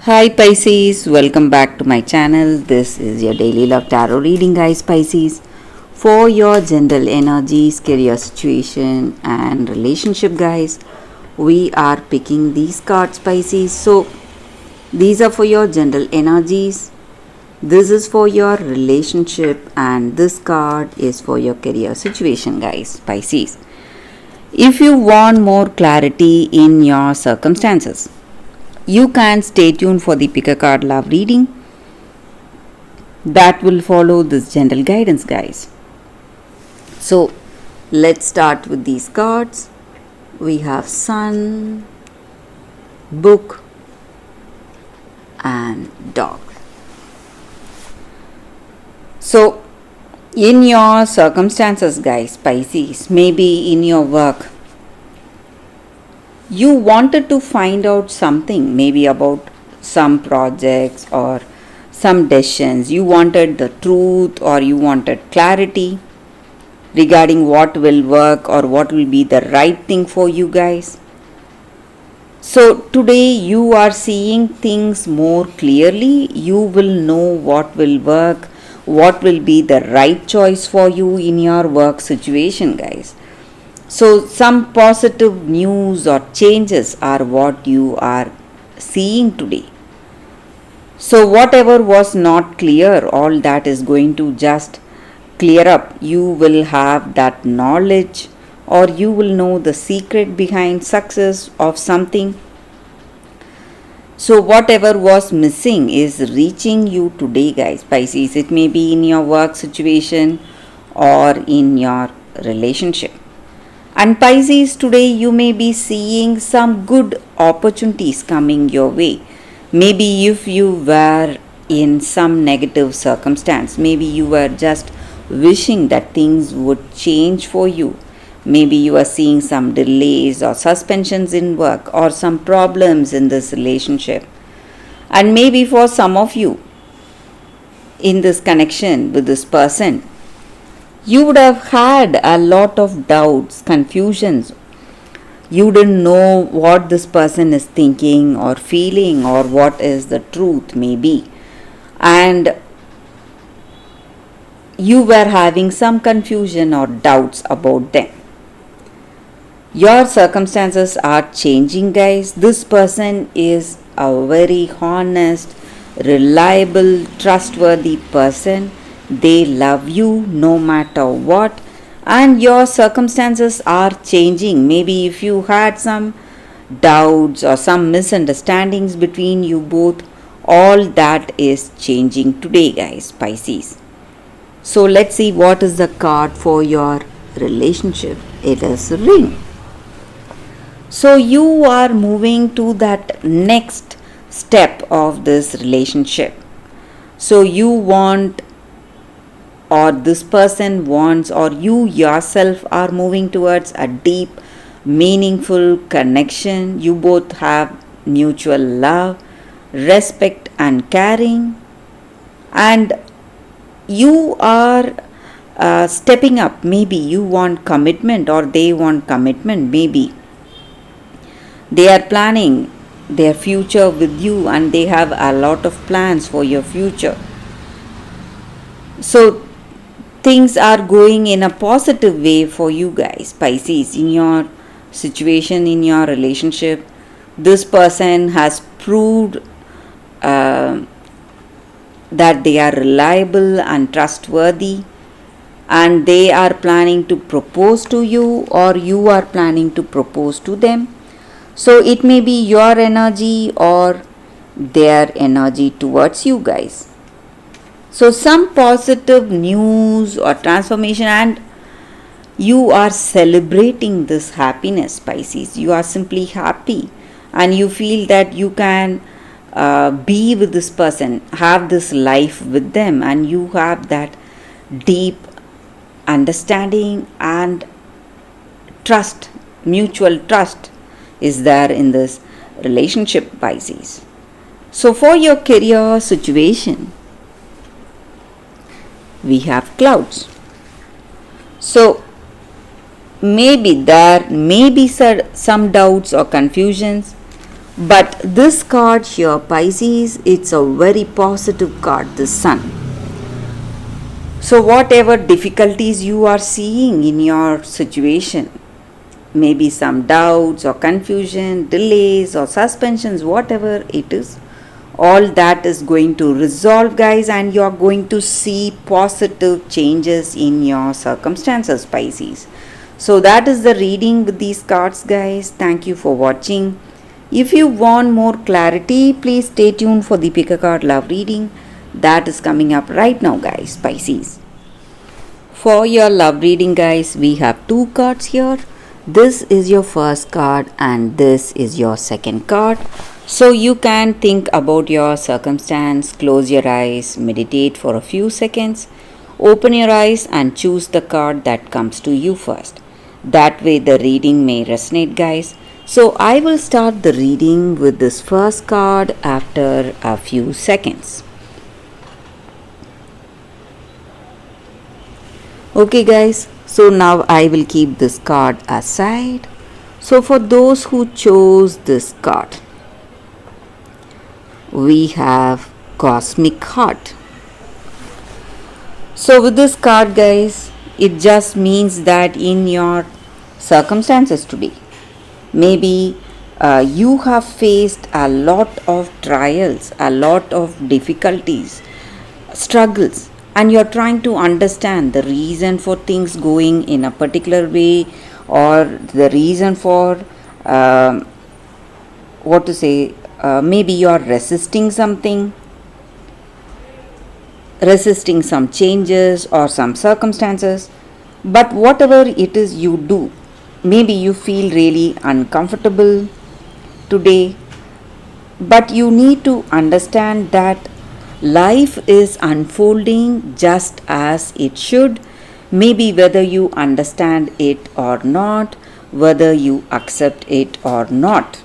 Hi Pisces, welcome back to my channel. This is your daily love tarot reading, guys. Pisces, for your general energies, career situation and relationship, guys. We are picking these cards, Pisces. So these are for your general energies. This is for your relationship and this card is for your career situation, guys. Pisces, if you want more clarity in your circumstances, you can stay tuned for the pick a card love reading that will follow this general guidance, guys. So let's start with these cards. We have Sun, Book and Dog. So in your circumstances, guys, Pisces, maybe in your work, you wanted to find out something, maybe about some projects or some decisions. You wanted the truth or you wanted clarity regarding what will work or what will be the right thing for you, guys. So today you are seeing things more clearly. You will know what will work, what will be the right choice for you in your work situation, guys. So some positive news or changes are what you are seeing today. So whatever was not clear, all that is going to just clear up. You will have that knowledge or you will know the secret behind success of something. So whatever was missing is reaching you today, guys, Pisces. It may be in your work situation or in your relationship. And Pisces, today you may be seeing some good opportunities coming your way. Maybe if you were in some negative circumstance, maybe you were just wishing that things would change for you. Maybe you are seeing some delays or suspensions in work or some problems in this relationship. And maybe for some of you in this connection with this person, you would have had a lot of doubts, confusions. You didn't know what this person is thinking or feeling or what is the truth, maybe. And you were having some confusion or doubts about them. Your circumstances are changing, guys. This person is a very honest, reliable, trustworthy person. They love you no matter what, and your circumstances are changing. Maybe if you had some doubts or some misunderstandings between you both, all that is changing today, guys, Pisces. So let's see what is the card for your relationship. It is Ring. So you are moving to that next step of this relationship. So you want, or this person wants, or you yourself are moving towards a deep, meaningful connection. You both have mutual love, respect and caring, and you are stepping up. Maybe you want commitment or they want commitment. Maybe they are planning their future with you and they have a lot of plans for your future. So things are going in a positive way for you, guys, Pisces, in your situation, in your relationship. This person has proved that they are reliable and trustworthy, and they are planning to propose to you or you are planning to propose to them. So it may be your energy or their energy towards you, guys. So some positive news or transformation, and you are celebrating this happiness, Pisces. You are simply happy and you feel that you can be with this person, have this life with them, and you have that deep understanding and trust, mutual trust is there in this relationship, Pisces. So for your career situation, we have Clouds. So maybe there may be some doubts or confusions But this card here, Pisces, it's a very positive card, the Sun. So, whatever difficulties you are seeing in your situation, maybe some doubts or confusion, delays or suspensions, whatever it is, all that is going to resolve, guys, and you're going to see positive changes in your circumstances, Pisces. So, that is the reading with these cards, guys. Thank you for watching. If you want more clarity, please stay tuned for the Pick a Card Love reading that is coming up right now, guys, Pisces. For your love reading, guys, we have two cards here. This is your first card and this is your second card. So you can think about your circumstance, close your eyes, meditate for a few seconds, open your eyes and choose the card that comes to you first. That way the reading may resonate, guys. So I will start the reading with this first card after a few seconds. Okay, guys, so now I will keep this card aside. So for those who chose this card, we have Cosmic Heart. So with this card, guys, it just means that in your circumstances today, maybe you have faced a lot of trials, a lot of difficulties, struggles, and you're trying to understand the reason for things going in a particular way, or the reason for maybe you're resisting something, resisting some changes or some circumstances. But whatever it is you do, maybe you feel really uncomfortable today, but you need to understand that life is unfolding just as it should. Maybe whether you understand it or not, whether you accept it or not.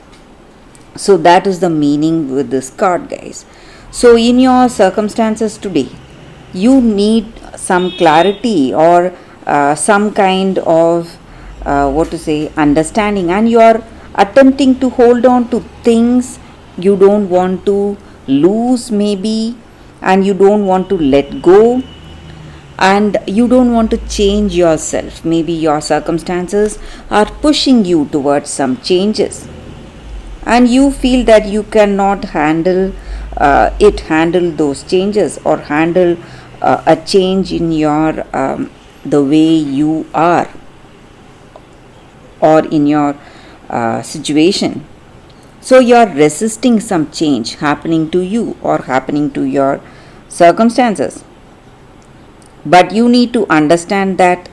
So that is the meaning with this card, guys. So in your circumstances today, you need some clarity or some kind of understanding, and you are attempting to hold on to things you don't want to lose, maybe, and you don't want to let go, and you don't want to change yourself. Maybe your circumstances are pushing you towards some changes, and you feel that you cannot handle those changes, or handle a change in your the way you are, or in your situation. So you are resisting some change happening to you or happening to your circumstances. But you need to understand that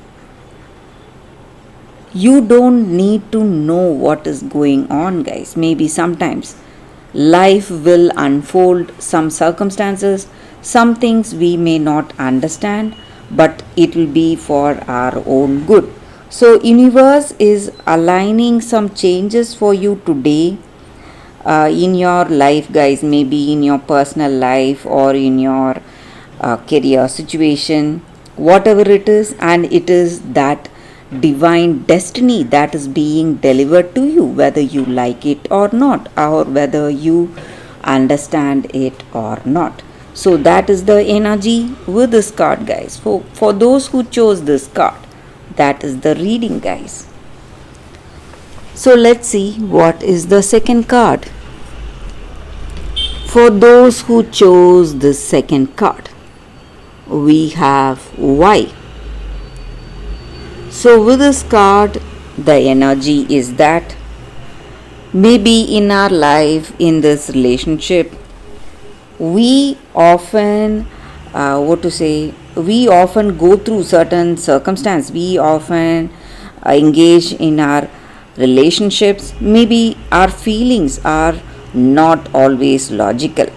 you don't need to know what is going on, guys. Maybe sometimes life will unfold some circumstances, some things we may not understand, but it will be for our own good. So universe is aligning some changes for you today in your life, guys. Maybe in your personal life or in your career situation, whatever it is, and it is that divine destiny that is being delivered to you, whether you like it or not, or whether you understand it or not. So that is the energy with this card, guys. For those who chose this card, that is the reading, guys. So let's see what is the second card. For those who chose the second card, we have Why. So with this card, the energy is that maybe in our life, in this relationship, we often we often go through certain circumstances. We often engage in our relationships. Maybe our feelings are not always logical.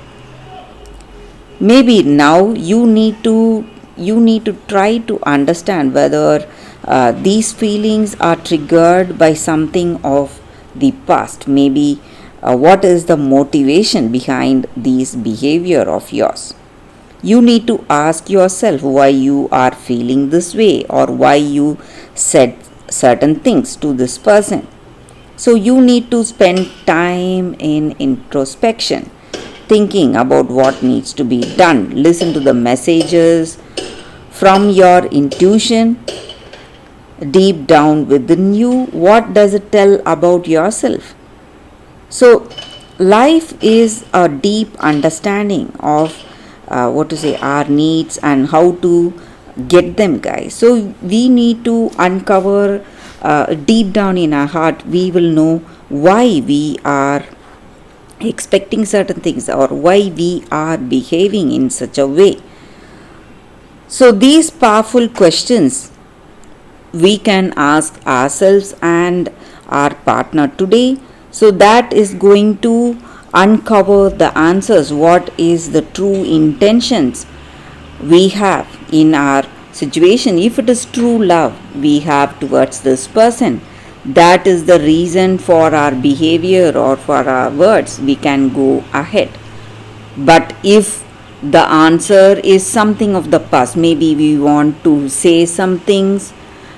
Maybe now you need to try to understand whether these feelings are triggered by something of the past. Maybe what is the motivation behind this behavior of yours. You need to ask yourself why you are feeling this way, or why you said certain things to this person. So you need to spend time in introspection, thinking about what needs to be done. Listen to the messages from your intuition deep down within you. What does it tell about yourself? So, life is a deep understanding of what to say, our needs and how to get them, guys. So, we need to uncover deep down in our heart, we will know why we are expecting certain things or why we are behaving in such a way. So, these powerful questions we can ask ourselves and our partner today, so that is going to uncover the answers, what is the true intentions we have in our situation. If it is true love we have towards this person, that is the reason for our behavior or for our words, we can go ahead. But if the answer is something of the past, maybe we want to say some things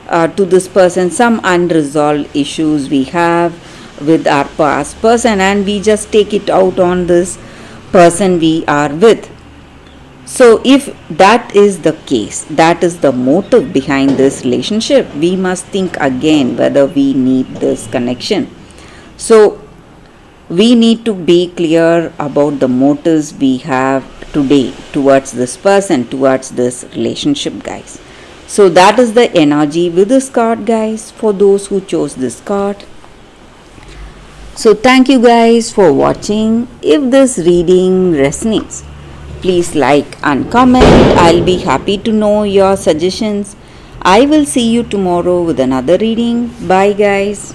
to this person, some unresolved issues we have with our past person, and we just take it out on this person we are with. So, if that is the case, that is the motive behind this relationship, we must think again whether we need this connection. So, we need to be clear about the motives we have today towards this person, towards this relationship, guys. So that is the energy with this card, guys, for those who chose this card. So thank you guys for watching. If this reading resonates, please like and comment. I'll be happy to know your suggestions. I will see you tomorrow with another reading. Bye, guys.